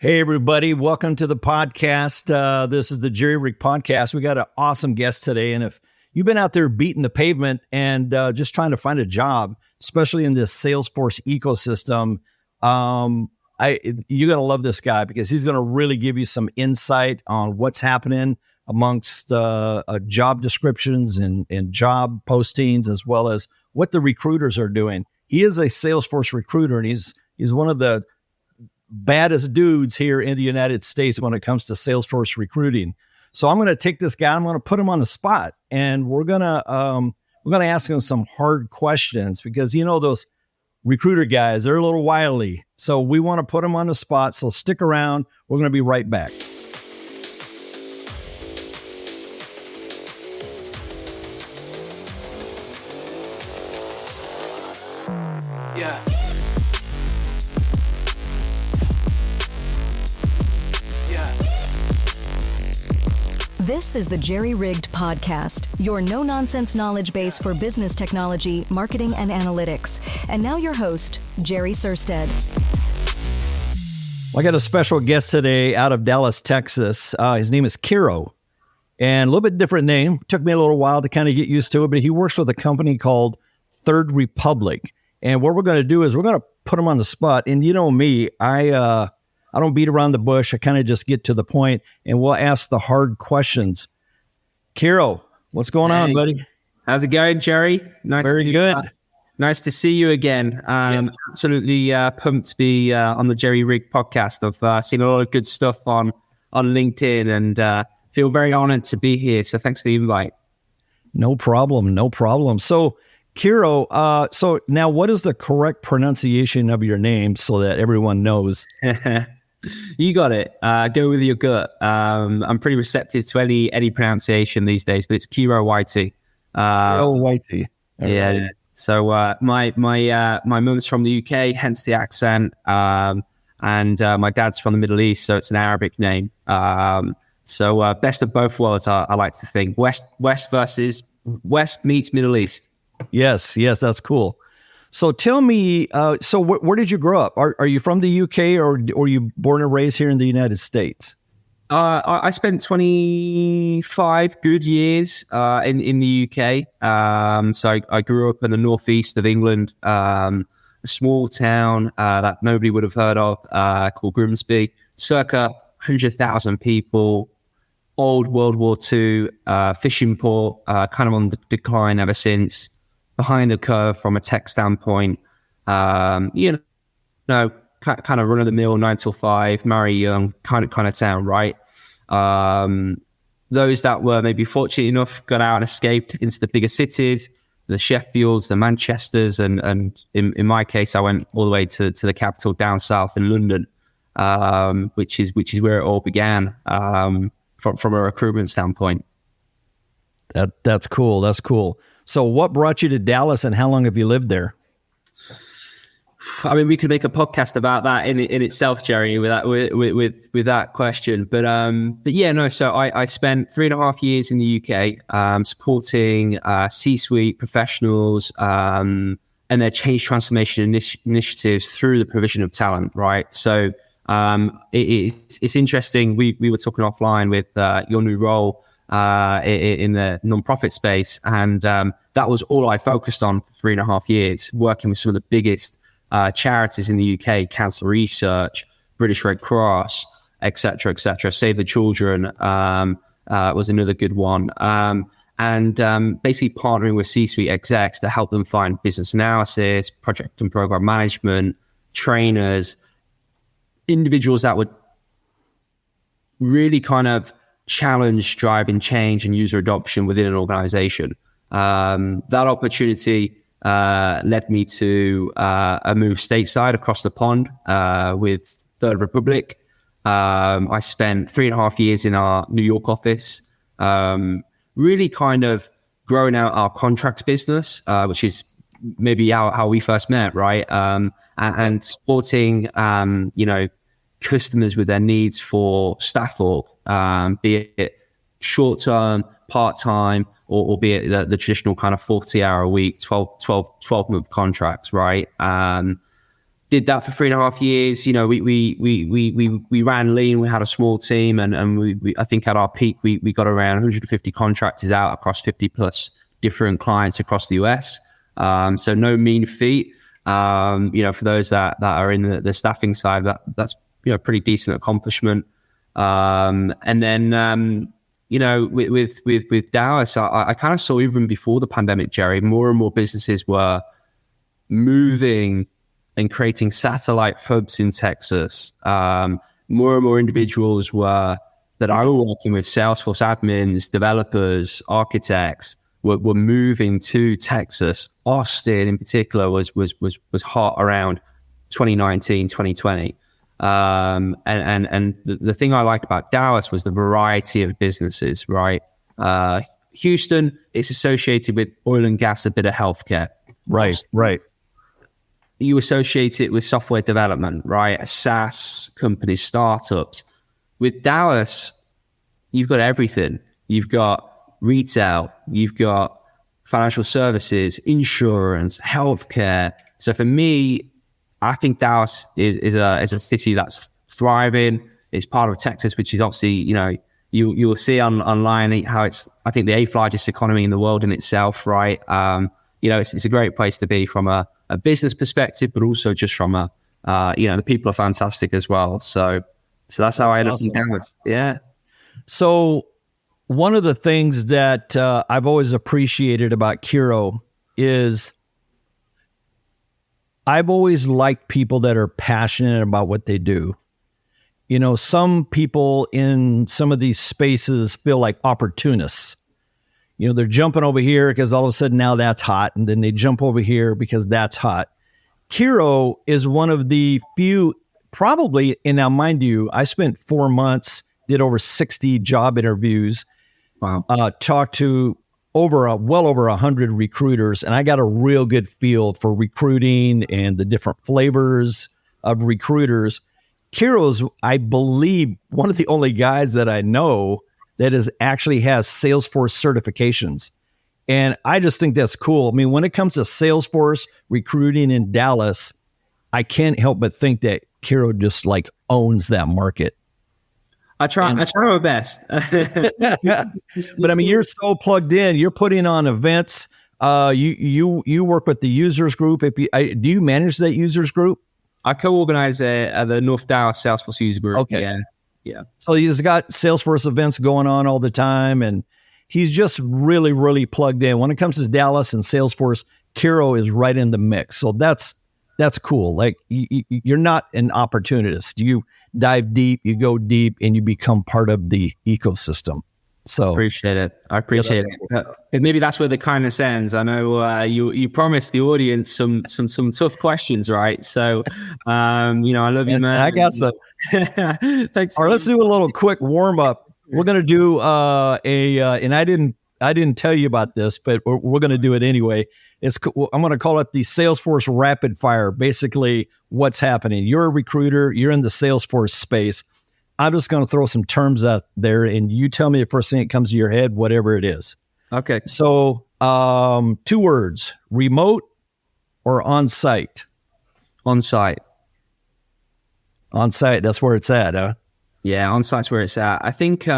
Hey, everybody. Welcome to the podcast. This is the Jerry Rig Podcast. We got an awesome guest today. And if you've been out there beating the pavement and just trying to find a job, especially in this Salesforce ecosystem, you're going to love this guy because he's going to really give you some insight on what's happening amongst job descriptions and job postings, as well as what the recruiters are doing. He is a Salesforce recruiter, and he's one of the baddest dudes here in the United States when it comes to Salesforce recruiting. So I'm going to take this guy, I'm going to put him on the spot, and we're going to ask him some hard questions because, you know, those recruiter guys, they're a little wily. So we want to put him on the spot. So stick around. We're going to be right back. Yeah. This is the Jerry Rigged Podcast, your no-nonsense knowledge base for business technology, marketing, and analytics. And now your host, Jerry Surstead. I got a special guest today out of Dallas, Texas. His name is Kiro, and a little bit different name. Took me a little while to kind of get used to it, but he works with a company called Third Republic. And what we're going to do is we're going to put him on the spot. And you know me, I don't beat around the bush. I kind of just get to the point, and we'll ask the hard questions. Kiro, what's going on, buddy? How's it going, Jerry? Very good. Nice to see you again. Yes. Absolutely pumped to be on the Jerry Rig Podcast. I've seen a lot of good stuff on LinkedIn and feel very honored to be here. So thanks for the invite. No problem. So, Kiro, so now what is the correct pronunciation of your name so that everyone knows? You got it. Go with your gut. I'm pretty receptive to any pronunciation these days, but it's Kiro Whitey. Kiro Whitey. Yeah. Right. So my mum's from the UK, hence the accent, and my dad's from the Middle East, so it's an Arabic name. So best of both worlds, I like to think. West meets Middle East. Yes, that's cool. So tell me, where did you grow up? Are you from the UK or were you born and raised here in the United States? I spent 25 good years in the UK. So I grew up in the northeast of England, a small town that nobody would have heard of called Grimsby, circa 100,000 people, old World War II, fishing port, kind of on the decline ever since. Behind the curve from a tech standpoint, kind of run of the mill 9 till 5, marry young kind of town, right? Those that were maybe fortunate enough got out and escaped into the bigger cities, the Sheffields, the Manchesters, and in my case, I went all the way to the capital down south in London, which is where it all began from a recruitment standpoint. That's cool. That's cool. So what brought you to Dallas and how long have you lived there? I mean, we could make a podcast about that in itself, Jerry, with that question. But yeah, no. So I spent 3.5 years in the UK supporting C-suite professionals and their change transformation initiatives through the provision of talent. Right. So it's interesting. We were talking offline with your new role in the nonprofit space. And that was all I focused on for 3.5 years, working with some of the biggest charities in the UK, Cancer Research, British Red Cross, et cetera, et cetera. Save the Children was another good one. And basically partnering with C-suite execs to help them find business analysis, project and program management, trainers, individuals that would really kind of challenge driving change and user adoption within an organization. That opportunity led me to a move stateside across the pond with Third Republic. I spent 3.5 years in our New York office, really kind of growing out our contracts business, which is maybe how we first met, right? And supporting, customers with their needs for staff org, be it short-term, part-time, or be it the traditional kind of 40-hour a week, 12-month contracts, right? did that for 3.5 years. You know, we ran lean. We had a small team, and we I think at our peak we got around 150 contractors out across 50 plus different clients across the US. So no mean feat. You know, for those that are in the staffing side, that's you know, pretty decent accomplishment. And then you know, with Dallas, I kind of saw even before the pandemic, Jerry, more and more businesses were moving and creating satellite hubs in Texas. More and more individuals that I were working with, Salesforce admins, developers, architects, were moving to Texas. Austin in particular was hot around 2019, 2020. And the thing I liked about Dallas was the variety of businesses, right? Houston, it's associated with oil and gas, a bit of healthcare. Right, right. You associate it with software development, right? SaaS companies, startups. With Dallas, you've got everything. You've got retail, you've got financial services, insurance, healthcare. So for me, I think Dallas is a city that's thriving. It's part of Texas, which is obviously, you know, you will see online how it's, I think, the 8th largest economy in the world in itself, right? You know, it's a great place to be from a business perspective, but also just from you know, the people are fantastic as well. So that's how I end up in Dallas. Yeah. So one of the things that I've always appreciated about Kiro is I've always liked people that are passionate about what they do. You know, some people in some of these spaces feel like opportunists. You know, they're jumping over here because all of a sudden now that's hot, and then they jump over here because that's hot. Kiro is one of the few, probably, and now mind you, I spent 4 months, did over 60 job interviews, wow. Talked to well over 100 recruiters, and I got a real good feel for recruiting and the different flavors of recruiters. Kiro's, I believe, one of the only guys that I know that actually has Salesforce certifications. And I just think that's cool. I mean, when it comes to Salesforce recruiting in Dallas, I can't help but think that Kiro just like owns that market. I try my best. But I mean, you're so plugged in. You're putting on events. You work with the users group. Do you manage that users group? I co-organize the North Dallas Salesforce user group. Okay. Yeah. So he's got Salesforce events going on all the time, and he's just really, really plugged in. When it comes to Dallas and Salesforce, Kiro is right in the mix. So that's cool. Like you're not an opportunist. You dive deep, you go deep, and you become part of the ecosystem. So appreciate it. I appreciate it. Cool. Maybe that's where the kindness ends. I know you promised the audience some tough questions, right? So, you know, I love you, man. I got some. Thanks. All right, let's do a little quick warm up. We're gonna do and I didn't tell you about this, but we're gonna do it anyway. I'm gonna call it the Salesforce Rapid Fire. Basically, what's happening? You're a recruiter. You're in the Salesforce space. I'm just going to throw some terms out there, and you tell me the first thing that comes to your head, whatever it is. Okay. So 2 words, remote or on-site? On-site. On-site, that's where it's at, huh? Yeah, on-site's where it's at. I think,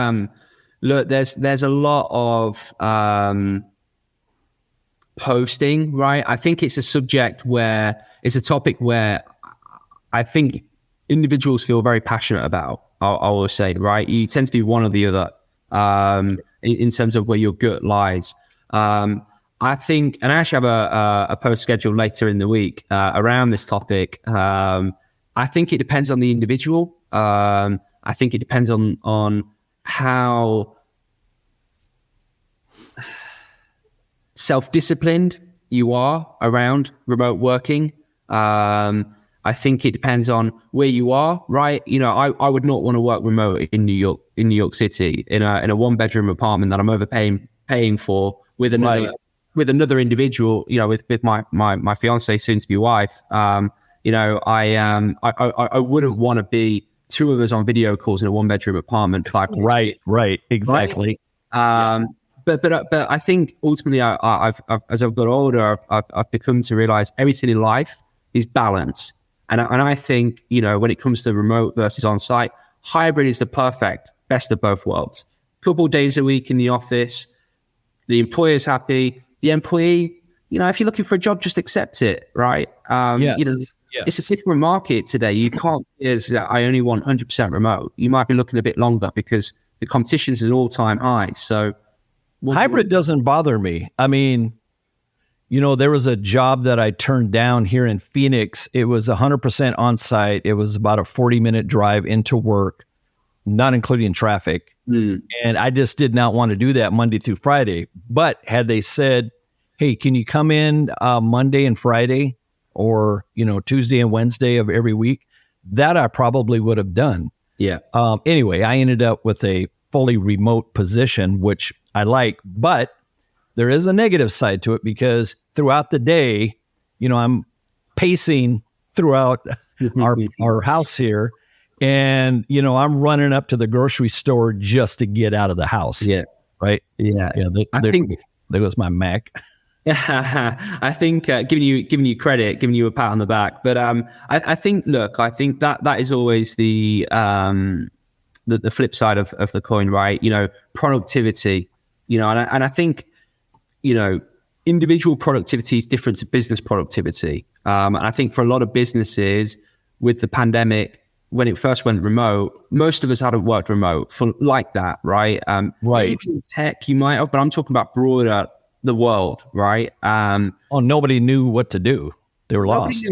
look, there's a lot of posting, right? I think it's a topic where I think individuals feel very passionate about. I will say, right? You tend to be one or the other in terms of where your gut lies. I think, and I actually have a post scheduled later in the week around this topic. I think it depends on the individual. I think it depends on how self-disciplined you are around remote working. I think it depends on where you are, right? You know, I would not want to work remote in New York City, in a 1-bedroom apartment that I'm paying for with another individual, you know, with my fiance, soon to be wife. You know, I wouldn't want to be 2 of us on video calls in a 1-bedroom apartment 5 days. Right, exactly. Right? But I think ultimately, I've as I've got older, I've become to realize everything in life is balance. And I think, when it comes to remote versus on-site, hybrid is the perfect best of both worlds. Couple days a week in the office, the employer's happy, the employee, if you're looking for a job, just accept it, right? Yes. It's a different market today. You can't I only want 100% remote. You might be looking a bit longer because the competition is at an all-time high. So hybrid doesn't bother me. I mean, there was a job that I turned down here in Phoenix. It was 100% on-site. It was about a 40-minute drive into work, not including traffic. And I just did not want to do that Monday through Friday. But had they said, hey, can you come in Monday and Friday or, Tuesday and Wednesday of every week? That I probably would have done. Yeah. Anyway, I ended up with a fully remote position, which I like. But there is a negative side to it because throughout the day, I'm pacing throughout our house here. And, I'm running up to the grocery store just to get out of the house. Yeah. Right. Yeah. I think there goes my Mac. I think giving you credit, giving you a pat on the back. But I think that is always the flip side of the coin, right? Productivity, and I think, individual productivity is different to business productivity. And I think for a lot of businesses with the pandemic, when it first went remote, most of us hadn't worked remote for like that, right? Right. Maybe in tech you might have, but I'm talking about broader the world, right? Nobody knew what to do. They were lost.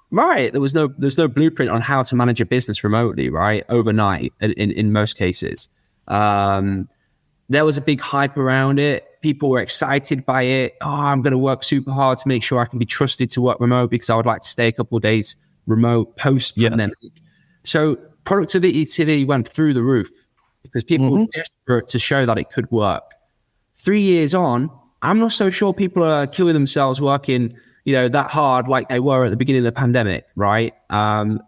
Right. There's no blueprint on how to manage a business remotely, right? Overnight in most cases. There was a big hype around it. People were excited by it. Oh, I'm going to work super hard to make sure I can be trusted to work remote because I would like to stay a couple of days remote post-pandemic. Yes. So productivity went through the roof because people were desperate to show that it could work. 3 years on, I'm not so sure people are killing themselves working, that hard like they were at the beginning of the pandemic, right? Well,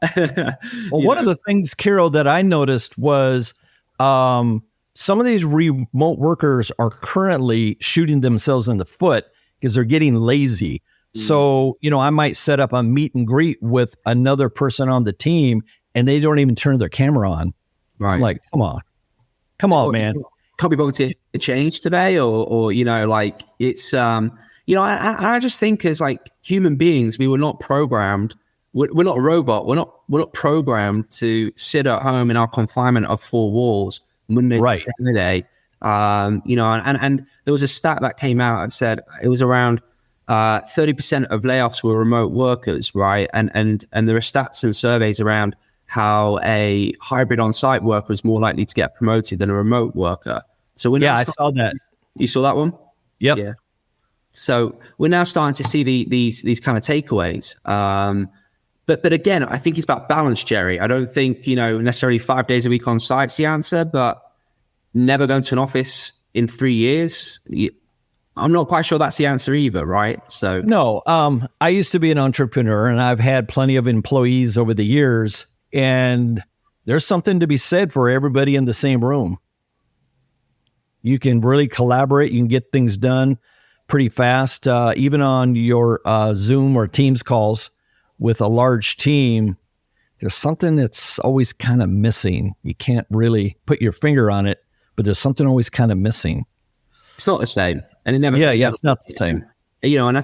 one of the things, Carol, that I noticed was some of these remote workers are currently shooting themselves in the foot because they're getting lazy. So, I might set up a meet and greet with another person on the team and they don't even turn their camera on. Right. I'm like, come on, man. Can't be bothered to change today or it's, I just think as like human beings, we were not programmed. We're not a robot. We're not programmed to sit at home in our confinement of four walls Monday to Friday. And there was a stat that came out and said it was around 30% of layoffs were remote workers, right? And there are stats and surveys around how a hybrid on-site worker is more likely to get promoted than a remote worker. So I saw that. You saw that one? Yep. Yeah. So we're now starting to see these kind of takeaways. But again, I think it's about balance, Jerry. I don't think, necessarily 5 days a week on site's the answer, but never going to an office in 3 years. I'm not quite sure that's the answer either, right? So no, I used to be an entrepreneur and I've had plenty of employees over the years, and there's something to be said for everybody in the same room. You can really collaborate. You can get things done pretty fast, even on your Zoom or Teams calls with a large team. There's something that's always kind of missing. You can't really put your finger on it, but there's something always kind of missing. It's not the same, and it never. Yeah, it's not the same. And I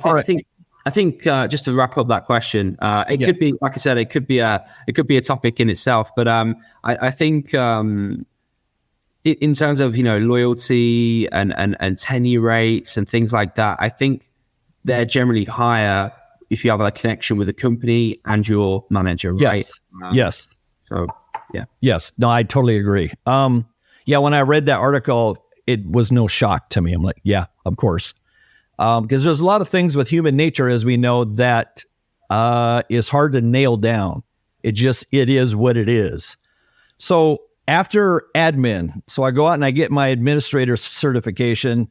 think just to wrap up that question, it could be, like I said, it could be a topic in itself. But I think in terms of loyalty and tenure rates and things like that, I think they're generally higher if you have a connection with the company and your manager, right? Yes. So yeah. Yes. No, I totally agree. When I read that article, it was no shock to me. I'm like, yeah, of course. Because there's a lot of things with human nature, as we know, that is hard to nail down. It is what it is. So after admin, so I go out and I get my administrator certification.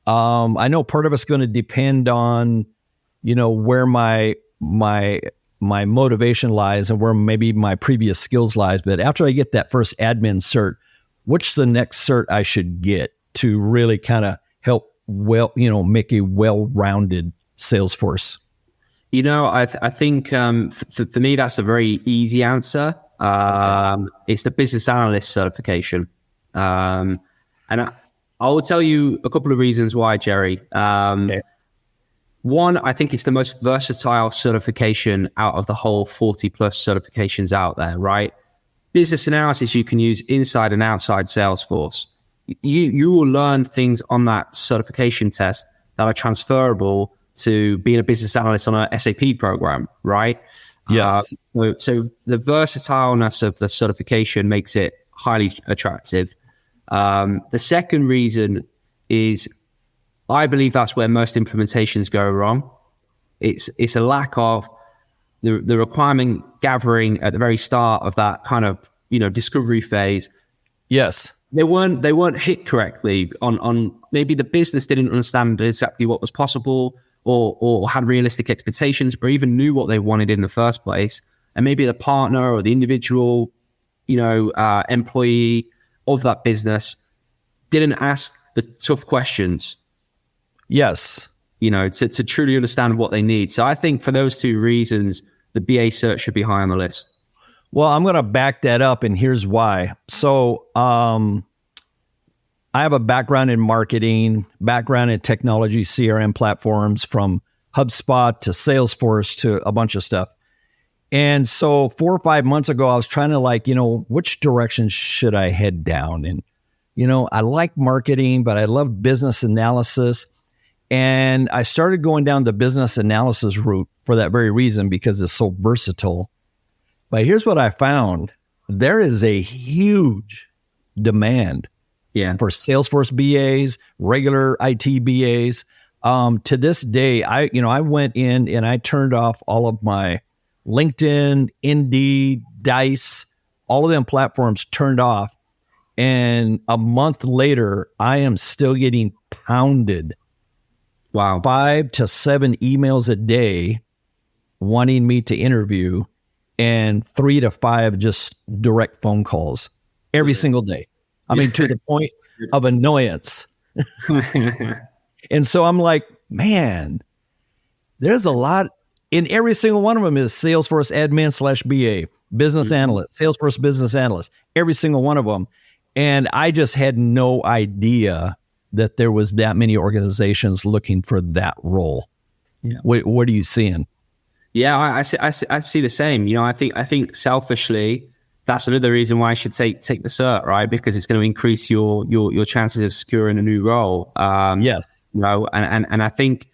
I know part of it's going to depend on, where my motivation lies and where maybe my previous skills lies. But after I get that first admin cert, what's the next cert I should get to really kind of help make a well-rounded Salesforce? I think for me, that's a very easy answer. It's the business analyst certification. And I will tell you a couple of reasons why, Jerry. Okay. One, I think it's the most versatile certification out of the whole 40 plus certifications out there, right? Business analysis you can use inside and outside Salesforce. You will learn things on that certification test that are transferable to being a business analyst on a SAP program, right? Yes. So the versatileness of the certification makes it highly attractive. The second reason is I believe that's where most implementations go wrong. It's a lack of the requirement gathering at the very start of that kind of discovery phase. Yes. They weren't hit correctly on maybe the business didn't understand exactly what was possible or had realistic expectations or even knew what they wanted in the first place. And maybe the partner or the individual, employee of that business didn't ask the tough questions. Yes. To truly understand what they need. So I think for those two reasons, the BA cert should be high on the list. Well, I'm going to back that up, and here's why. So I have a background in marketing, background in technology, CRM platforms, from HubSpot to Salesforce to a bunch of stuff. And so 4 or 5 months ago, I was trying to which direction should I head down? And, I like marketing, but I love business analysis. And I started going down the business analysis route for that very reason, because it's so versatile. But here's what I found. There is a huge demand for Salesforce BAs, regular IT BAs. To this day, I went in and I turned off all of my LinkedIn, Indeed, Dice, all of them platforms turned off. And a month later, I am still getting pounded. Wow. 5 to 7 emails a day wanting me to interview, and 3 to 5 just direct phone calls every single day. I mean, to the point of annoyance. And so I'm like, man, there's a lot. In every single one of them is Salesforce admin /BA, business analyst, Salesforce business analyst, every single one of them. And I just had no idea that there was that many organizations looking for that role. Yeah. What are you seeing? Yeah, I see the same. I think selfishly, that's another reason why I should take the cert, right? Because it's going to increase your chances of securing a new role. Yes. And I think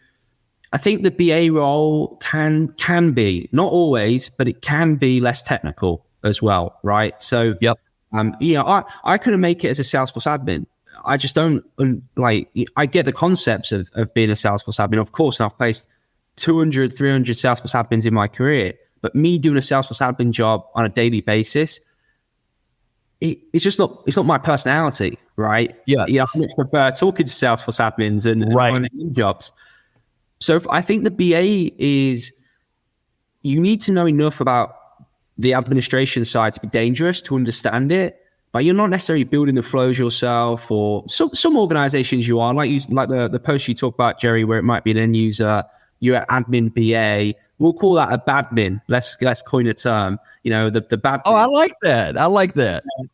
the BA role can be, not always, but it can be less technical as well, right? So yep. I couldn't make it as a Salesforce admin. I just don't I get the concepts of being a Salesforce admin. Of course, and I've placed 200, 300 Salesforce admins in my career, but me doing a Salesforce admin job on a daily basis, it's not my personality, right? Yes. I much prefer talking to Salesforce admins and finding jobs. So I think the BA is, you need to know enough about the administration side to be dangerous, to understand it, but you're not necessarily building the flows yourself. Or some organizations you are, like the post you talk about, Jerry, where it might be an end user, you're an admin BA. We'll call that a badmin. Let's coin a term. The bad. Oh, I like that.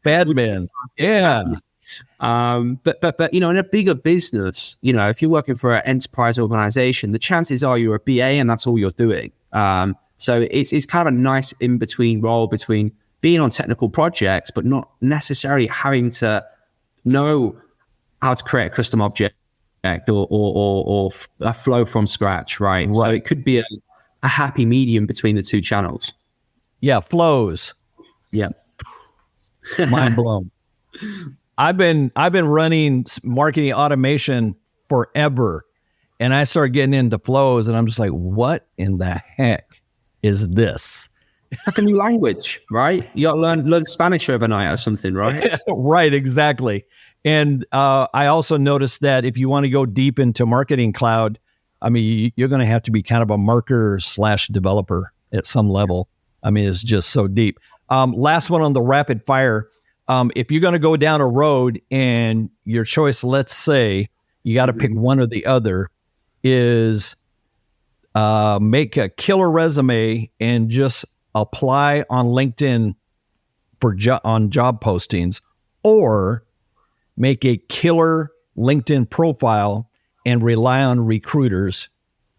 Badmin. Yeah. But in a bigger business, if you're working for an enterprise organization, the chances are you're a BA and that's all you're doing. So it's kind of a nice in between role between being on technical projects, but not necessarily having to know how to create a custom object or a flow from scratch, right? So it could be a happy medium between the two channels. Yeah, flows. Yeah. Mind blown. I've been running marketing automation forever, and I started getting into flows, and I'm just like, what in the heck is this? Like a new language, right? You got to learn Spanish overnight or something, right? Right, exactly. And I also noticed that if you want to go deep into Marketing Cloud, I mean, you're going to have to be kind of a marketer / developer at some level. I mean, it's just so deep. Last one on the rapid fire. If you're going to go down a road and your choice, let's say you got to pick one or the other, is make a killer resume and just apply on LinkedIn on job postings, or make a killer LinkedIn profile and rely on recruiters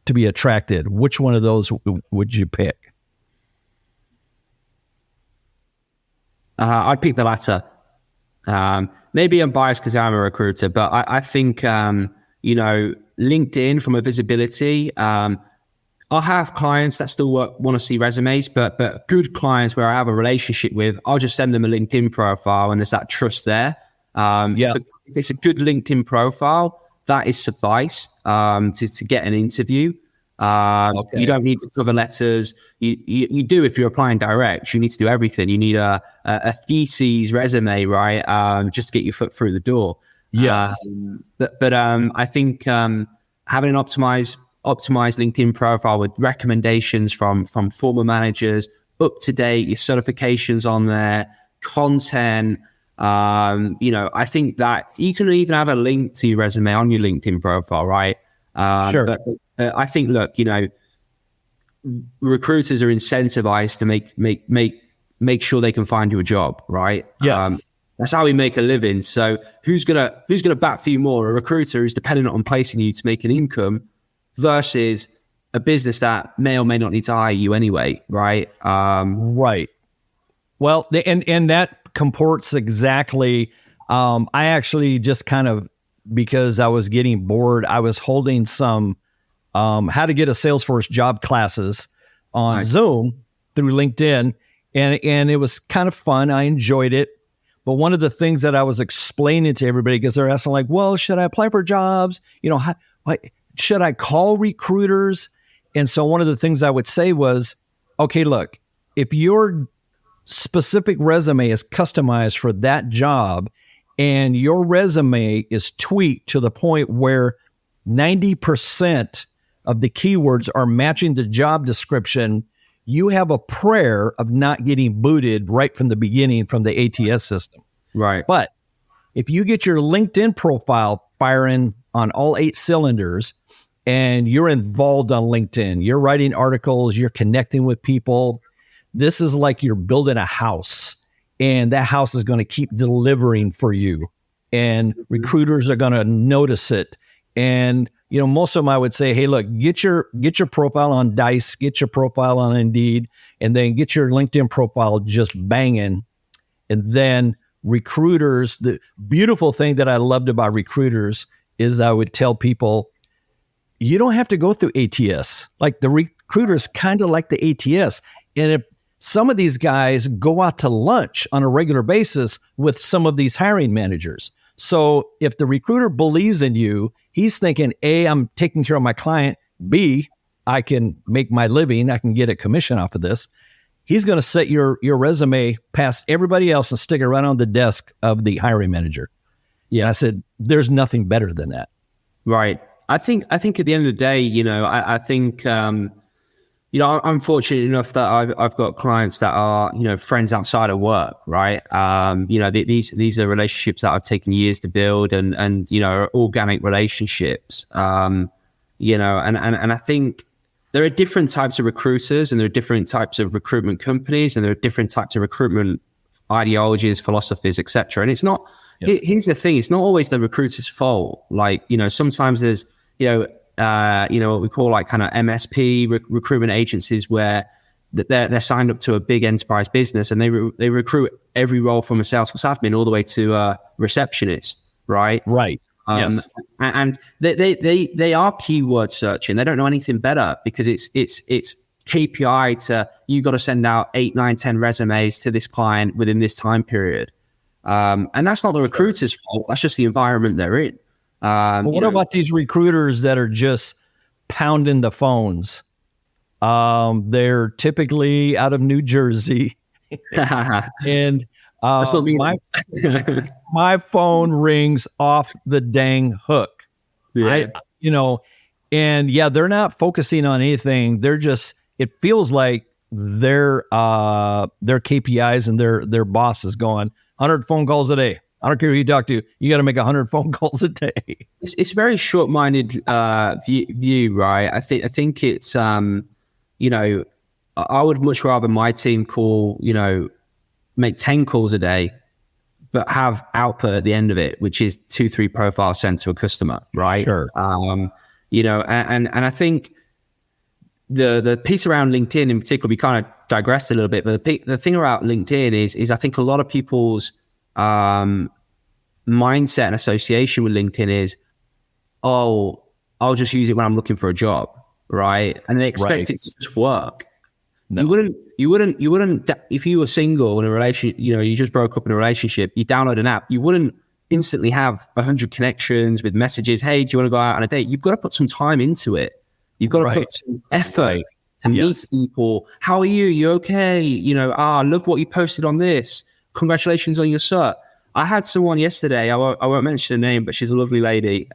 to be attracted? Which one of those would you pick? I'd pick the latter. Maybe I'm biased because I'm a recruiter, but I think, LinkedIn from a visibility, I'll have clients that still want to see resumes, but good clients where I have a relationship with, I'll just send them a LinkedIn profile and there's that trust there. If it's a good LinkedIn profile, that is suffice to get an interview. You don't need the cover letters. You do if you're applying direct. You need to do everything. You need a thesis resume, right? Just to get your foot through the door. Yes. But I think having an optimized LinkedIn profile with recommendations from former managers, up to date, your certifications on there, content. I think that you can even have a link to your resume on your LinkedIn profile, right? Sure. But I think, look, recruiters are incentivized to make sure they can find you a job, right? Yes. That's how we make a living. So who's gonna bat for you more? A recruiter who's dependent on placing you to make an income versus a business that may or may not need to hire you anyway, right? Right. Well, and that comports exactly. I actually just kind of, because I was getting bored, I was holding some how to get a Salesforce job classes on Zoom through LinkedIn. And it was kind of fun. I enjoyed it. But one of the things that I was explaining to everybody, because they're asking like, well, should I apply for jobs? Should I call recruiters? And so one of the things I would say was, okay, look, if your specific resume is customized for that job and your resume is tweaked to the point where 90% of the keywords are matching the job description, you have a prayer of not getting booted right from the beginning from the ATS system. Right. But if you get your LinkedIn profile firing on all 8 cylinders and you're involved on LinkedIn, you're writing articles, you're connecting with people, this is like you're building a house, and that house is going to keep delivering for you, and recruiters are going to notice it. And most of them, I would say, hey, look, get your profile on Dice, get your profile on Indeed, and then get your LinkedIn profile just banging. And then recruiters, the beautiful thing that I loved about recruiters is I would tell people, you don't have to go through ATS. Like, the recruiters kind of like the ATS. And if some of these guys go out to lunch on a regular basis with some of these hiring managers. So if the recruiter believes in you, he's thinking, A, I'm taking care of my client. B, I can make my living. I can get a commission off of this. He's going to set your resume past everybody else and stick it right on the desk of the hiring manager. Yeah. And I said, there's nothing better than that. Right. I think at the end of the day, I think, I'm fortunate enough that I've got clients that are, friends outside of work, right? These are relationships that I've taken years to build and are organic relationships. And I think there are different types of recruiters and there are different types of recruitment companies and there are different types of recruitment ideologies, philosophies, etc. And it's not, here's the thing, it's not always the recruiter's fault. Like, sometimes there's, what we call like kind of MSP recruitment agencies where they're signed up to a big enterprise business and they recruit every role from a Salesforce admin all the way to a receptionist, right? Right. Yes. And they are keyword searching. They don't know anything better because it's KPI to, you got to send out 8, 9, 10 resumes to this client within this time period. And that's not the recruiter's fault. That's just the environment they're in. But what about these recruiters that are just pounding the phones? They're typically out of New Jersey. And that's not me. My phone rings off the dang hook. Yeah. They're not focusing on anything. They're just, it feels like their KPIs and their boss is going 100 phone calls a day, I don't care who you talk to. You got to make 100 phone calls a day. It's very short-minded view, right? I think it's I would much rather my team make 10 calls a day, but have output at the end of it, which is 2-3 profiles sent to a customer, right? Sure. And I think the piece around LinkedIn in particular, we kind of digressed a little bit, but the thing about LinkedIn is I think a lot of people's mindset and association with LinkedIn is, oh, I'll just use it when I'm looking for a job, right? And they expect it to just work. No. You wouldn't if you were single in a relationship, you just broke up in a relationship, you download an app, you wouldn't instantly have 100 connections with messages. Hey, do you want to go out on a date? You've got to put some time into it. You've got to put some effort to meet people. How are you? You okay? I love what you posted on this. Congratulations on your cert. I had someone yesterday, I won't mention her name, but she's a lovely lady.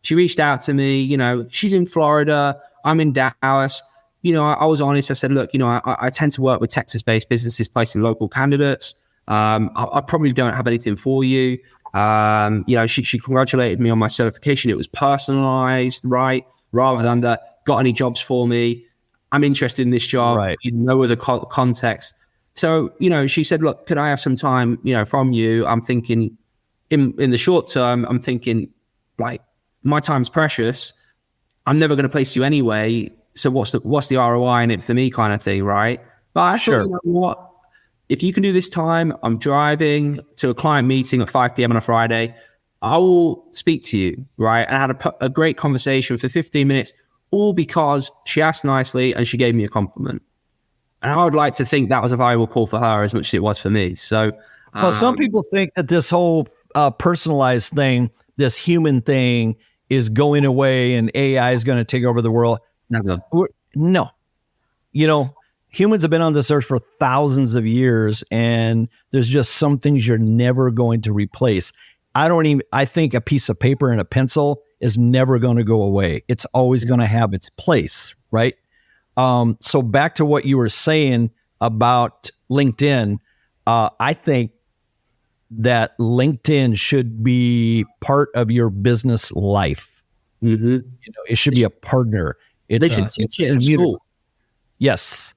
She reached out to me, she's in Florida, I'm in Dallas. I was honest. I said, look, I tend to work with Texas-based businesses placing local candidates. I probably don't have anything for you. She congratulated me on my certification. It was personalized, right? Rather than got any jobs for me. I'm interested in this job. Right. No other context. So, she said, look, could I have some time, from you? I'm thinking in the short term, I'm thinking like my time's precious. I'm never going to place you anyway. So what's the ROI in it for me, kind of thing, right? But I thought, you know what? If you can do this time, I'm driving to a client meeting at 5 p.m. on a Friday. I will speak to you, right? And I had a great conversation for 15 minutes, all because she asked nicely and she gave me a compliment. And I would like to think that was a valuable call for her as much as it was for me. So, well, some people think that this whole personalized thing, this human thing, is going away and AI is going to take over the world. No. Humans have been on this earth for thousands of years, and there's just some things you're never going to replace. I think a piece of paper and a pencil is never going to go away. It's always going to have its place, right? So back to what you were saying about LinkedIn, I think that LinkedIn should be part of your business life. Mm-hmm. It should be a partner. They should teach it in school. Yes.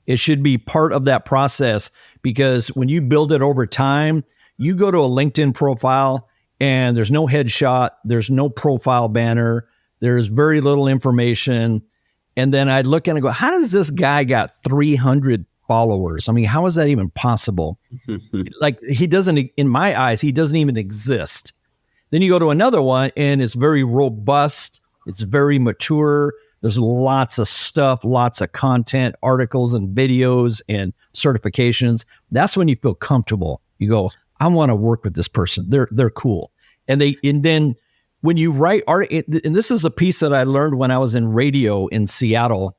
It should be part of that process, because when you build it over time, you go to a LinkedIn profile and there's no headshot, there's no profile banner, there's very little information. And then I'd look and I go, how does this guy got 300 followers? I mean, how is that even possible? Like, he doesn't, in my eyes, he doesn't even exist. Then you go to another one and it's very robust. It's very mature. There's lots of stuff, lots of content, articles and videos and certifications. That's when you feel comfortable. You go, I want to work with this person. They're cool. And then when you write art, and this is a piece that I learned when I was in radio in Seattle,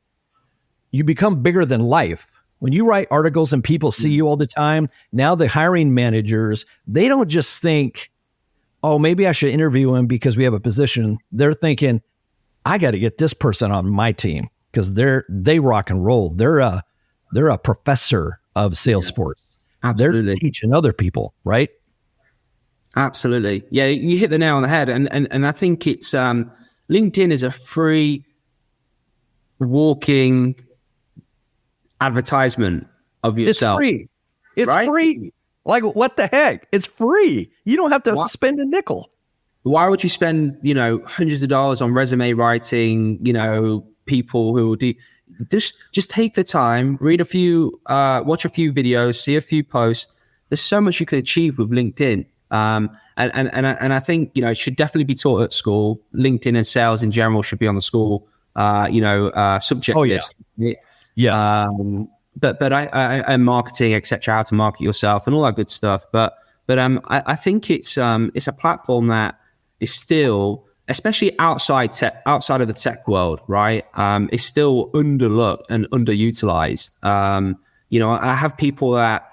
you become bigger than life. When you write articles and people see you all the time, now the hiring managers, they don't just think, oh, maybe I should interview him because we have a position. They're thinking, I got to get this person on my team because they rock and roll. They're a professor of Salesforce. Absolutely. They're teaching other people, right? Absolutely. Yeah, you hit the nail on the head. And I think it's LinkedIn is a free walking advertisement of yourself. It's free. It's right? Free. Like, what the heck? It's free. You don't have to spend a nickel. Why would you spend, hundreds of dollars on resume writing, people who will do just take the time, read a few, watch a few videos, see a few posts. There's so much you can achieve with LinkedIn. And I think, it should definitely be taught at school. LinkedIn and sales in general should be on the school, subject list. Yeah. But I marketing, etc., how to market yourself and all that good stuff. But I think it's a platform that is still, especially outside of the tech world, right? Is still underlooked and underutilized. I have people that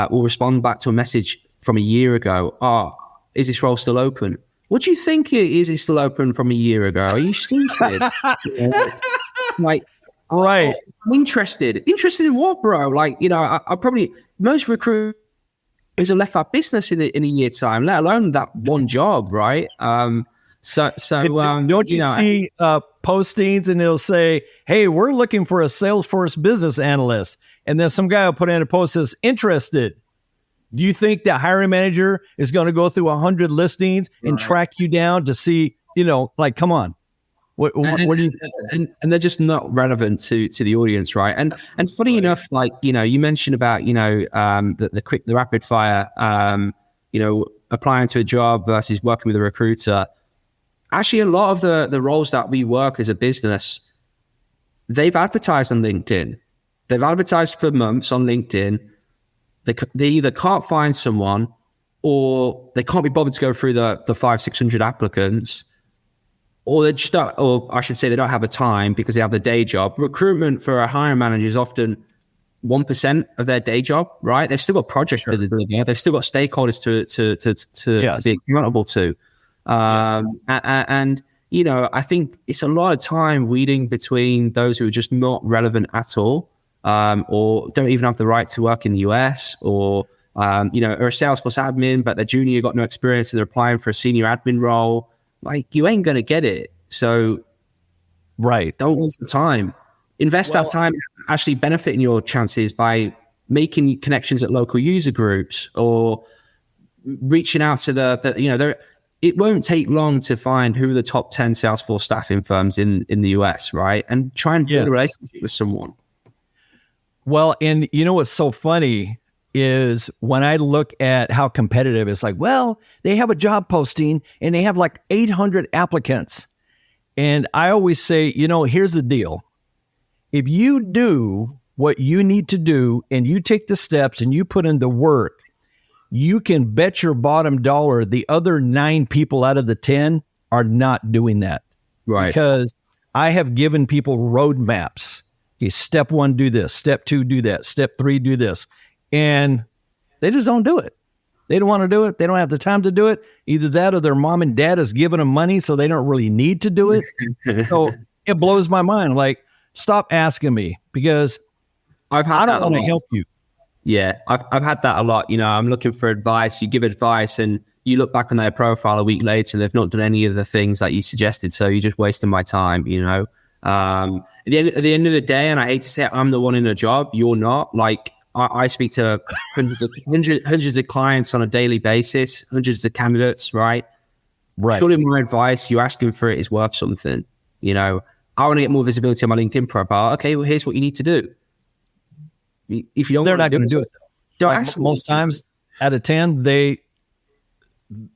will respond back to a message from a year ago. Oh, is this role still open? What do you think is it still open from a year ago? Are you stupid? Like, right. I'm interested in what, bro? Like, I probably, most recruiters who's left our business in a year time, let alone that one job, right? Don't you know, see postings and it'll say, hey, we're looking for a Salesforce business analyst. And then some guy will put in a post that says, interested. Do you think that hiring manager is going to go through 100 listings and track you down to see, like, come on. What do you and they're just not relevant to the audience, right? And funny enough, like, you mentioned about, the rapid fire, applying to a job versus working with a recruiter. Actually, a lot of the roles that we work as a business, they've advertised on LinkedIn. They've advertised for months on LinkedIn. They either can't find someone, or they can't be bothered to go through the 500-600 applicants, or they just don't, or I should say they don't have a time because they have the day job. Recruitment for a hiring manager is often 1% of their day job, right? They've still got projects to deliver. They've still got stakeholders to be accountable to. And I think it's a lot of time weeding between those who are just not relevant at all, or don't even have the right to work in the US, or are a Salesforce admin, but they're junior, got no experience, and they're applying for a senior admin role. Like, you ain't going to get it. So don't waste the time. Invest that time actually benefiting your chances by making connections at local user groups, or reaching out to it won't take long to find who are the top 10 Salesforce staffing firms in the US, right? And try and build a relationship with someone. Well, and what's so funny is when I look at how competitive it's like, well, they have a job posting and they have like 800 applicants. And I always say, here's the deal. If you do what you need to do and you take the steps and you put in the work, you can bet your bottom dollar the other 9 people out of the 10 are not doing that. Right. Because I have given people roadmaps. Okay, step 1, do this. Step 2, do that. Step 3, do this. And they just don't do it. They don't want to do it. They don't have the time to do it. Either that or their mom and dad is giving them money, so they don't really need to do it. So it blows my mind. Like, stop asking me, because I don't want to help you. Yeah, I've had that a lot. I'm looking for advice. You give advice and you look back on their profile a week later and they've not done any of the things that you suggested. So you're just wasting my time, At the end of the day, and I hate to say it, I'm the one in a job. You're not. Like, I speak to hundreds of clients on a daily basis, hundreds of candidates, right? Right. Surely my advice, you asking for it, is worth something. I want to get more visibility on my LinkedIn profile. Okay, well, here's what you need to do. If you don't, they're not going to do it. Don't like, ask most times out of 10, they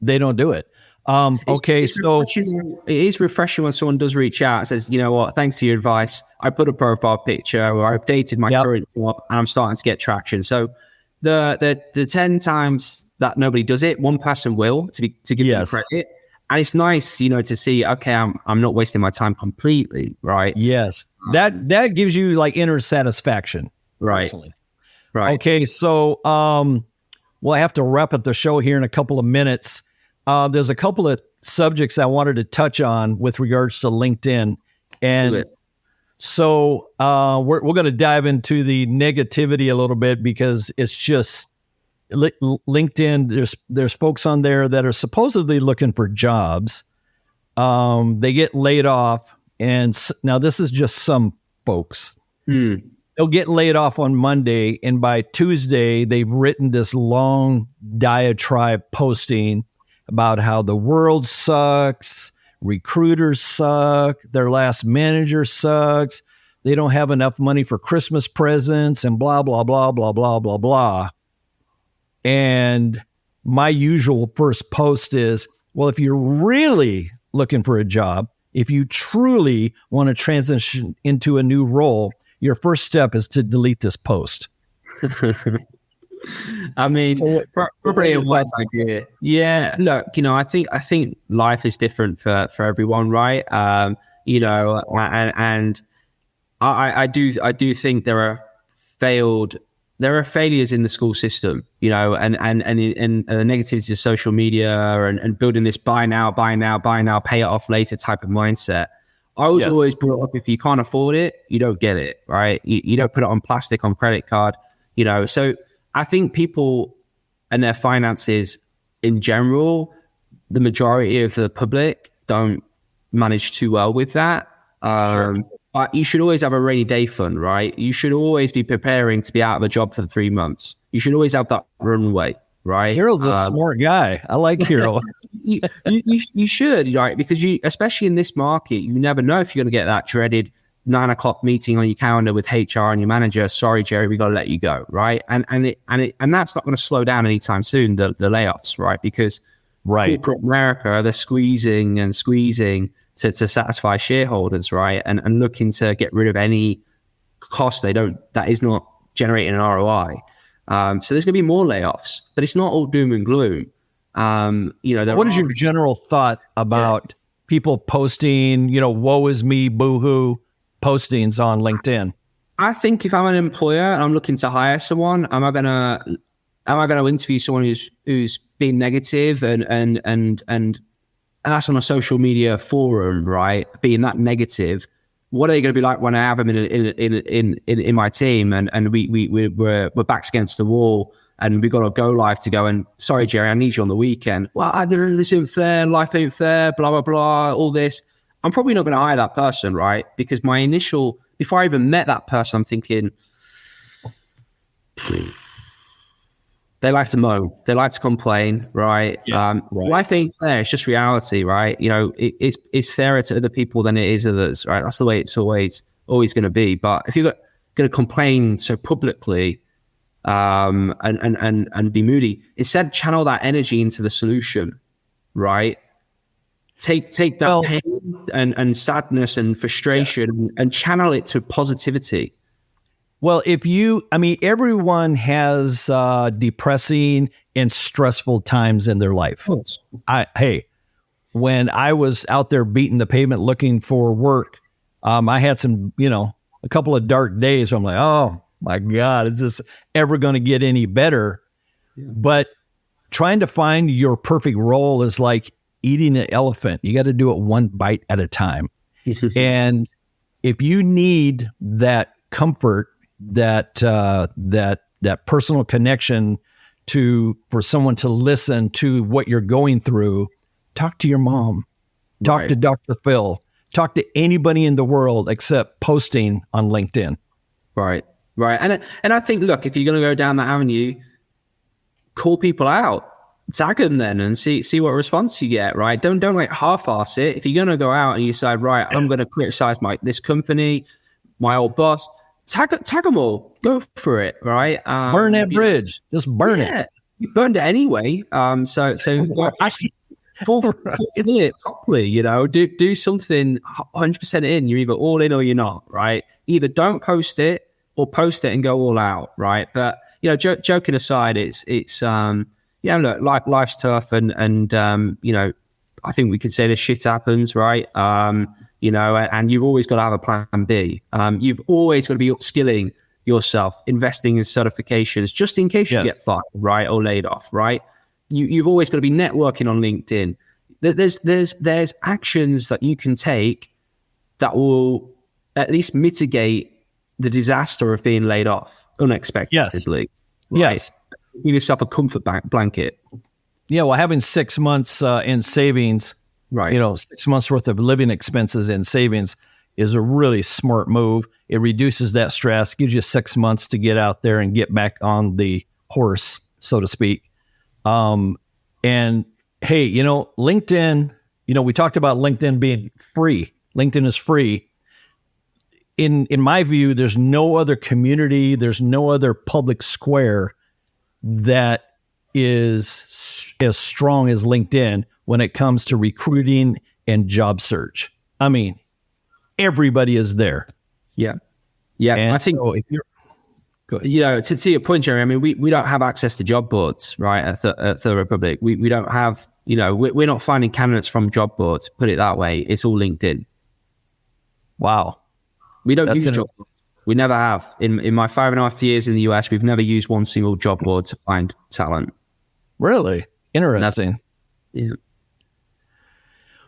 don't do it. It is refreshing when someone does reach out and says, you know what, thanks for your advice. I put a profile picture, or I updated my current job, and I'm starting to get traction. So the 10 times that nobody does it, one person will, to give them credit. And it's nice, to see, okay, I'm not wasting my time completely, right? Yes. That gives you like inner satisfaction. Right. Personally. Right. Okay. So, we'll have to wrap up the show here in a couple of minutes. There's a couple of subjects I wanted to touch on with regards to LinkedIn. And so, we're going to dive into the negativity a little bit, because it's just LinkedIn. There's folks on there that are supposedly looking for jobs. They get laid off. And now this is just some folks. They'll get laid off on Monday, and by Tuesday, they've written this long diatribe posting about how the world sucks, recruiters suck, their last manager sucks, they don't have enough money for Christmas presents, and blah, blah, blah, blah, blah, blah, blah. And my usual first post is, well, if you're really looking for a job, if you truly want to transition into a new role, your first step is to delete this post. I mean, probably a wise idea. Yeah, look, I think life is different for everyone, right? And I do think there are failures in the school system, and the negativities of social media and building this buy now, pay it off later type of mindset. I was always brought up, if you can't afford it, you don't get it, right? You don't put it on plastic, on credit card, So I think people and their finances in general, the majority of the public don't manage too well with that. But you should always have a rainy day fund, right? You should always be preparing to be out of a job for 3 months. You should always have that runway, right? Hero's a smart guy. I like Hero. you should, right? Because you, especially in this market, you never know if you're going to get that dreaded 9 o'clock meeting on your calendar with HR and your manager. Sorry, Jerry, we got to let you go, right? And that's not going to slow down anytime soon. The layoffs, right? Because corporate America, they're squeezing to satisfy shareholders, right? And looking to get rid of any cost that is not generating an ROI. So there's going to be more layoffs, but it's not all doom and gloom. What is your general thought about people posting, woe is me, boo-hoo postings on LinkedIn? I think if I'm an employer and I'm looking to hire someone, am I gonna interview someone who's being negative and that's on a social media forum, right? Being that negative, what are they going to be like when I have them in my team and we're backs against the wall and we got to go live to go and sorry, Jerry, I need you on the weekend. Well, this ain't fair, life ain't fair, blah blah blah, all this. I'm probably not going to hire that person, right? Because before I even met that person, I'm thinking they like to moan, they like to complain, right? Right. Life ain't fair. It's just reality, right? It's fairer to other people than it is others, right? That's the way it's always going to be. But if you're going to complain so publicly and be moody, instead channel that energy into the solution, right? Take that pain and sadness and frustration and channel it to positivity. Well, everyone has depressing and stressful times in their life. When I was out there beating the pavement looking for work, I had some, a couple of dark days where I'm like, oh my God, is this ever going to get any better? Yeah. But trying to find your perfect role is like eating an elephant. You got to do it one bite at a time. And if you need that comfort, that personal connection for someone to listen to what you're going through, talk to your mom, talk to Dr. Phil, talk to anybody in the world except posting on LinkedIn. Right. And I think, look, if you're going to go down that avenue, call people out, tag them then and see what response you get, right? Don't like half-ass it. If you're going to go out and you decide, right, I'm going to criticize this company, my old boss, tag them all. Go for it, right? Burn that bridge. Just burn it. You burned it anyway. So actually fulfill it properly. Do something 100% in. You're either all in or you're not, right? Either don't post it or post it and go all out, right? But joking aside, it's look, life's tough, and I think we could say this shit happens, right? And you've always got to have a plan B. You've always got to be upskilling yourself, investing in certifications, just in case you get fired, right, or laid off, right? You've always got to be networking on LinkedIn. There's actions that you can take that will at least mitigate the disaster of being laid off unexpectedly. Yes. Give yourself a comfort blanket. Yeah, well, having 6 months in savings, right? 6 months worth of living expenses in savings is a really smart move. It reduces that stress, gives you 6 months to get out there and get back on the horse, so to speak. And hey, LinkedIn, we talked about LinkedIn being free. LinkedIn is free. In my view, there's no other community, there's no other public square that is as strong as LinkedIn when it comes to recruiting and job search. I mean, everybody is there. Yeah. And I think, so if you're, to your point, Jerry, I mean, we don't have access to job boards, right? At the Republic, we don't have, we're not finding candidates from job boards. Put it that way. It's all LinkedIn. Wow. We don't use job boards. We never have. In my 5.5 years in the US, we've never used one single job board to find talent. Really? Interesting. Yeah.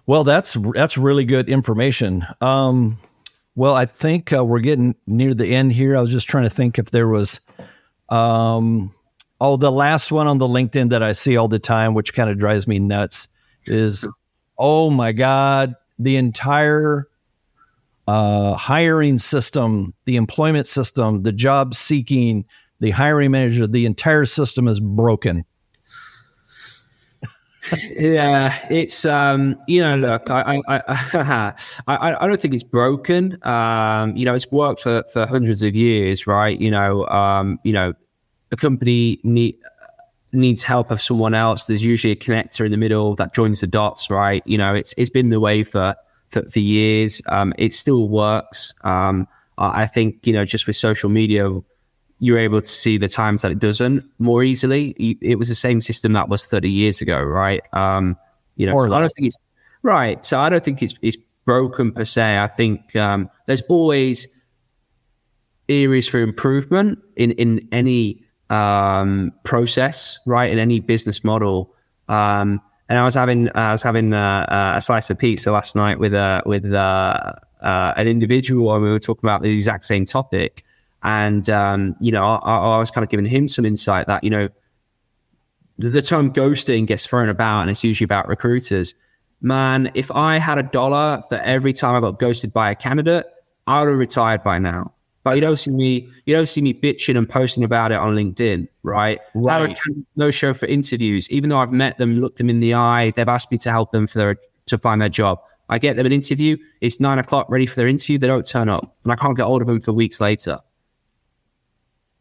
Well, that's really good information. Well, I think we're getting near the end here. I was just trying to think if there was Oh, the last one on the LinkedIn that I see all the time, which kind of drives me nuts, is, oh my God, the entire hiring system, the employment system, the job seeking, the hiring manager, the entire system is broken. Yeah, it's look, I don't think it's broken. It's worked for hundreds of years, right? A company needs help of someone else. There's usually a connector in the middle that joins the dots, right? It's been the way for years. It still works. I think just with social media, you're able to see the times that it doesn't more easily. It was the same system that was 30 years ago, right? So I don't think it's right. So I don't think it's broken per se. I think there's always areas for improvement in any process, right? In any business model. And I was having a slice of pizza last night with an individual, and we were talking about the exact same topic. And, I was kind of giving him some insight that, the term ghosting gets thrown about, and it's usually about recruiters. Man, if I had $1 for every time I got ghosted by a candidate, I would have retired by now. But you don't see me bitching and posting about it on LinkedIn, right? I don't no show for interviews, even though I've met them, looked them in the eye, they've asked me to help them to find their job. I get them an interview, it's 9:00, ready for their interview, they don't turn up, and I can't get hold of them for weeks later.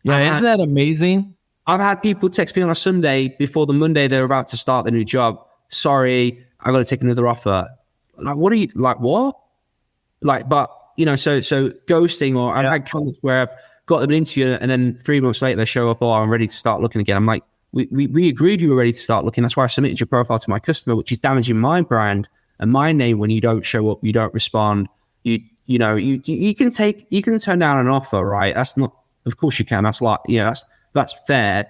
Yeah, isn't that amazing? I've had people text me on a Sunday before the Monday they're about to start the new job. Sorry, I got to take another offer. Like, what? Like, but so ghosting, or I've had comments where I've got them an interview and then 3 months later they show up, oh, I'm ready to start looking again. I'm like, we agreed you were ready to start looking. That's why I submitted your profile to my customer, which is damaging my brand and my name when you don't show up, you don't respond. You can turn down an offer, right? That's not. Of course you can. That's like, that's fair,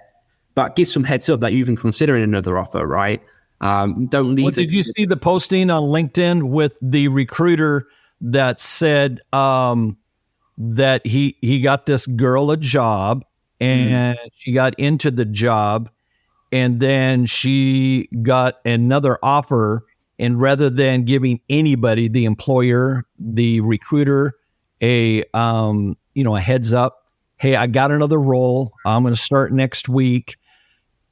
but give some heads up that you're even considering another offer, right? Don't leave. Well, did you see the posting on LinkedIn with the recruiter that said that he got this girl a job and she got into the job and then she got another offer, and rather than giving anybody, the employer, the recruiter, a heads up, hey, I got another role, I'm going to start next week,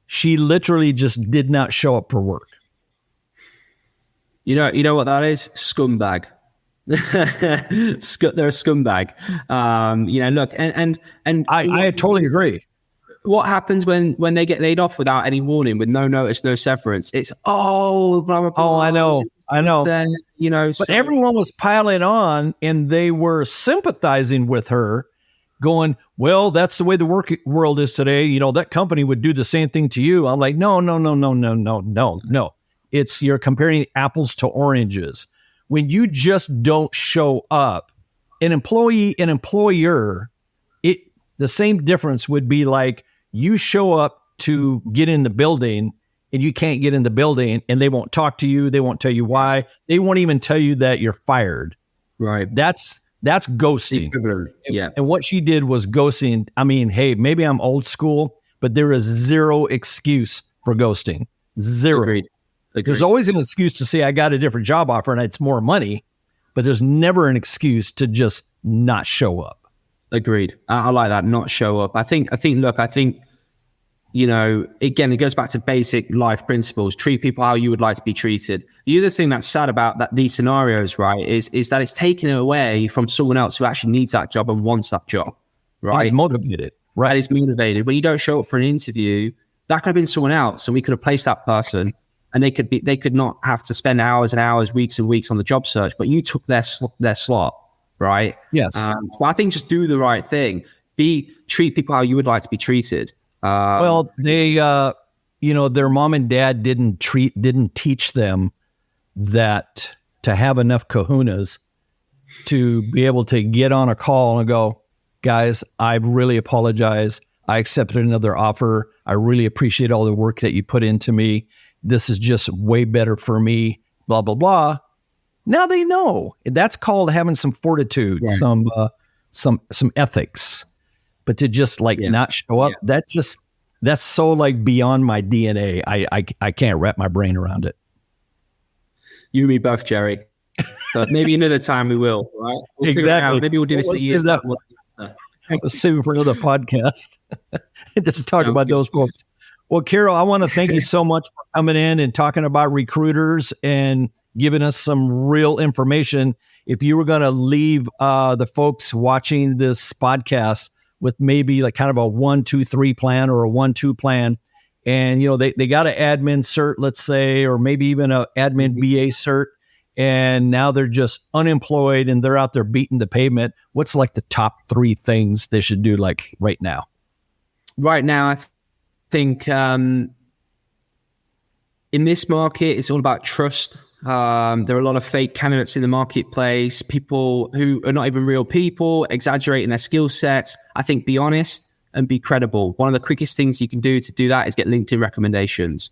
she literally just did not show up for work. You know what that is? Scumbag. They're a scumbag. Look, and I totally agree. What happens when they get laid off without any warning, with no notice, no severance? It's blah, blah, blah. Oh, I know. Then, but everyone was piling on, and they were sympathizing with her, going, well, that's the way the work world is today. That company would do the same thing to you. I'm like, no. You're comparing apples to oranges. When you just don't show up, an employee, an employer, the same difference would be like you show up to get in the building and you can't get in the building, and they won't talk to you. They won't tell you why. They won't even tell you that you're fired. Right. That's ghosting. Yeah. And what she did was ghosting. I mean, hey, maybe I'm old school, but there is zero excuse for ghosting. Zero. Agreed. There's always an excuse to say I got a different job offer and it's more money, but there's never an excuse to just not show up. Agreed. I like that. Not show up. I think, again, it goes back to basic life principles. Treat people how you would like to be treated. The other thing that's sad about these scenarios, right, is that it's taken away from someone else who actually needs that job and wants that job, right? He's motivated, right? That is motivated. When you don't show up for an interview, that could have been someone else, and we could have placed that person, and they could not have to spend hours and hours, weeks and weeks on the job search, but you took their slot, right? Yes. So I think just do the right thing. Treat people how you would like to be treated. Well, they, their mom and dad didn't teach them that to have enough kahunas to be able to get on a call and go, guys, I really apologize. I accepted another offer. I really appreciate all the work that you put into me. This is just way better for me, blah, blah, blah. Now they know. That's called having some fortitude, right. some ethics. But to just not show up, that's so like beyond my DNA. I can't wrap my brain around it. You and me both, Jerry. But maybe another time we will, right? We'll figure it out. Exactly. Maybe we'll do this in a year's time. Let's save it for another podcast. Just talk about those folks. Well, Carol, I want to thank you so much for coming in and talking about recruiters and giving us some real information. If you were going to leave the folks watching this podcast with maybe like kind of a 1, 2, 3 plan or a 1, 2 plan, and they got an admin cert, let's say, or maybe even an admin BA cert, and now they're just unemployed and they're out there beating the pavement. What's like the top 3 things they should do like right now? Right now, I think in this market, it's all about trust. There are a lot of fake candidates in the marketplace, people who are not even real people, exaggerating their skill sets. I think be honest and be credible. One of the quickest things you can do to do that is get LinkedIn recommendations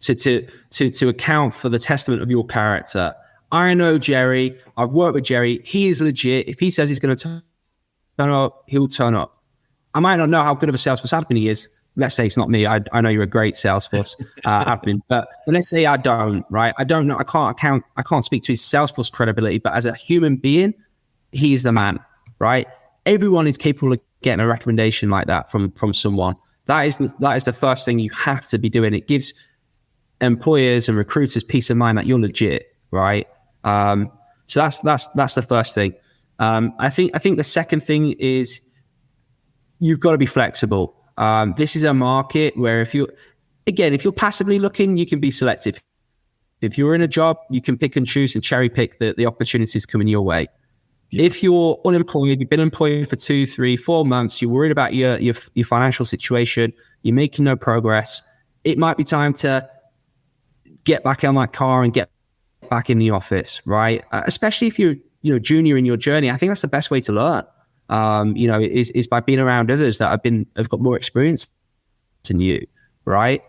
to account for the testament of your character. I know Jerry. I've worked with Jerry. He is legit. If he says he's going to turn up, he'll turn up. I might not know how good of a Salesforce admin he is. Let's say it's not me. I know you're a great Salesforce admin, but let's say I don't, right? I don't know. I can't speak to his Salesforce credibility, but as a human being, he is the man, right? Everyone is capable of getting a recommendation like that from someone. That is the first thing you have to be doing. It gives employers and recruiters peace of mind that you're legit, right? So that's the first thing. I think the second thing is you've got to be flexible. This is a market where if you're passively looking, you can be selective. If you're in a job, you can pick and choose and cherry pick the opportunities coming your way. Yes. If you're unemployed, you've been employed for 2, 3, 4 months, you're worried about your financial situation, you're making no progress, it might be time to get back on that car and get back in the office, right? Especially if you're junior in your journey. I think that's the best way to learn. Is by being around others that have got more experience than you, right?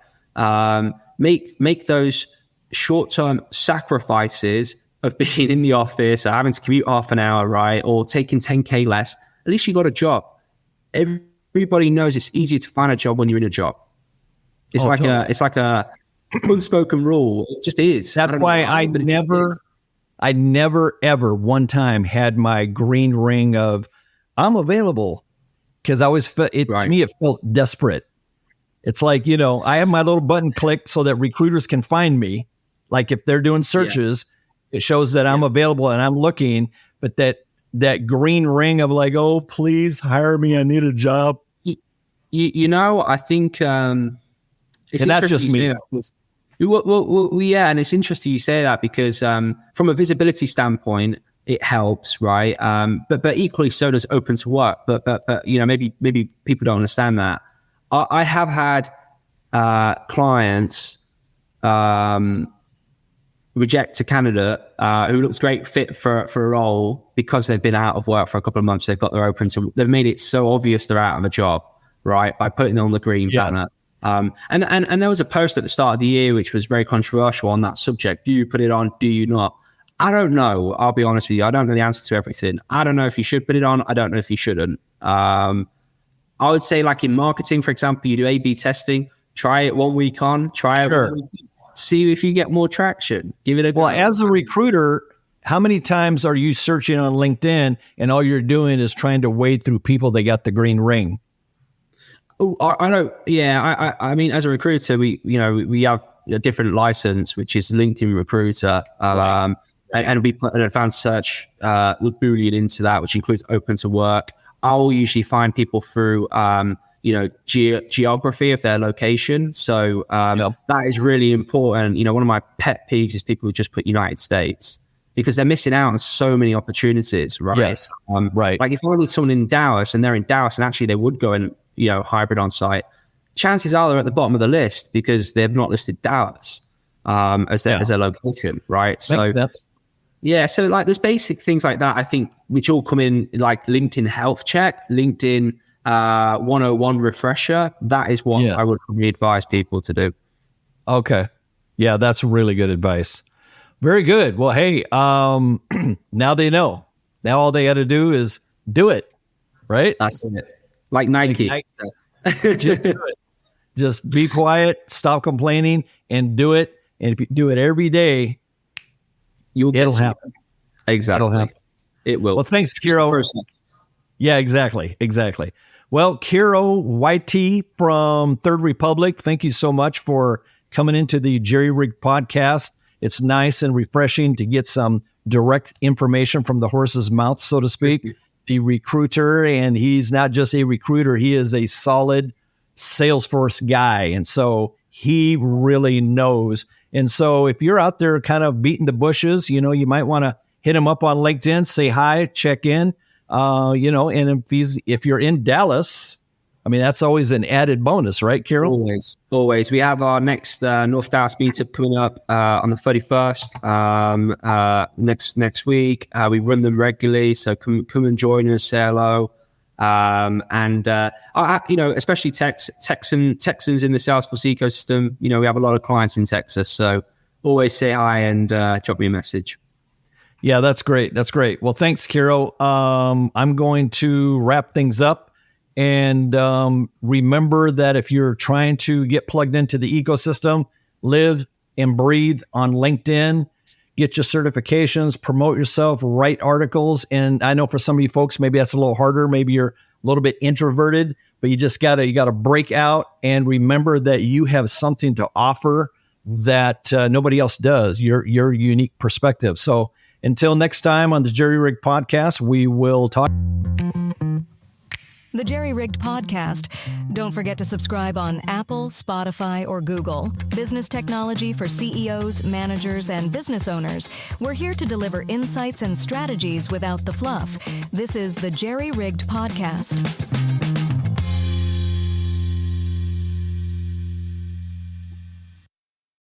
Make those short-term sacrifices of being in the office or having to commute half an hour, right? Or taking 10K less. At least you got a job. Everybody knows it's easier to find a job when you're in a job. It's like a unspoken rule. It just is. That's why I never ever one time had my green ring of I'm available, because I always felt it. Right. To me, it felt desperate. It's like, I have my little button clicked so that recruiters can find me. Like if they're doing searches, it shows that I'm available and I'm looking. But that green ring of like, oh, please hire me, I need a job. I think it's and that's just me. Well, yeah, and it's interesting you say that because from a visibility standpoint, it helps, right? But equally so does open to work. But maybe people don't understand that. I have had clients reject a candidate who looks great fit for a role because they've been out of work for a couple of months. They've got their open to. They've made it so obvious they're out of a job, right? By putting on the green banner. And there was a post at the start of the year which was very controversial on that subject. Do you put it on? Do you not? I don't know. I'll be honest with you. I don't know the answer to everything. I don't know if you should put it on. I don't know if you shouldn't. I would say like in marketing, for example, you do A/B testing. Try it 1 week on. Try it 1 week. See if you get more traction. Give it a go. Well, as a recruiter, how many times are you searching on LinkedIn and all you're doing is trying to wade through people that got the green ring? Oh, I know. Yeah, I mean, as a recruiter, we have a different license, which is LinkedIn Recruiter. Right. And we put an advanced search Boolean into that, which includes open to work. I'll usually find people through, geography of their location. So that is really important. One of my pet peeves is people who just put United States because they're missing out on so many opportunities, right? Yes. Right. Like if I need someone in Dallas and they're in Dallas and actually they would go and, hybrid on site, chances are they're at the bottom of the list because they've not listed Dallas as their location, right? So like there's basic things like that, I think, which all come in like LinkedIn health check, LinkedIn 101 refresher. That is what I would really advise people to do. Okay. Yeah, that's really good advice. Very good. Well, hey, now they know. Now all they got to do is do it, right? That's it. Like Nike. Just do it. Just be quiet, stop complaining, and do it. And if you do it every day, it'll happen. Exactly. It'll happen. It will. Well, thanks, Kiro. Yeah, exactly. Well, Kiro YT from Third Republic, thank you so much for coming into the Jerry Rig podcast. It's nice and refreshing to get some direct information from the horse's mouth, so to speak. The recruiter, and he's not just a recruiter, he is a solid Salesforce guy. And so he really knows. And so if you're out there kind of beating the bushes, you might want to hit him up on LinkedIn, say hi, check in, and if you're in Dallas, I mean, that's always an added bonus, right, Carol? Always. We have our next North Dallas meetup coming up on the 31st next week. We run them regularly, so come and join us, say hello. Especially Texans in the Salesforce ecosystem. We have a lot of clients in Texas, so always say hi and drop me a message. Yeah, that's great. Well, thanks, Kiro. I'm going to wrap things up. And remember that if you're trying to get plugged into the ecosystem, live and breathe on LinkedIn, get your certifications, promote yourself, write articles. And I know for some of you folks, maybe that's a little harder. Maybe you're a little bit introverted, but you gotta break out and remember that you have something to offer that nobody else does. Your unique perspective. So until next time on the Jerry Rig podcast, we will talk. The Jerry Rigged Podcast. Don't forget to subscribe on Apple, Spotify, or Google. Business technology for CEOs, managers, and business owners. We're here to deliver insights and strategies without the fluff. This is the Jerry Rigged Podcast.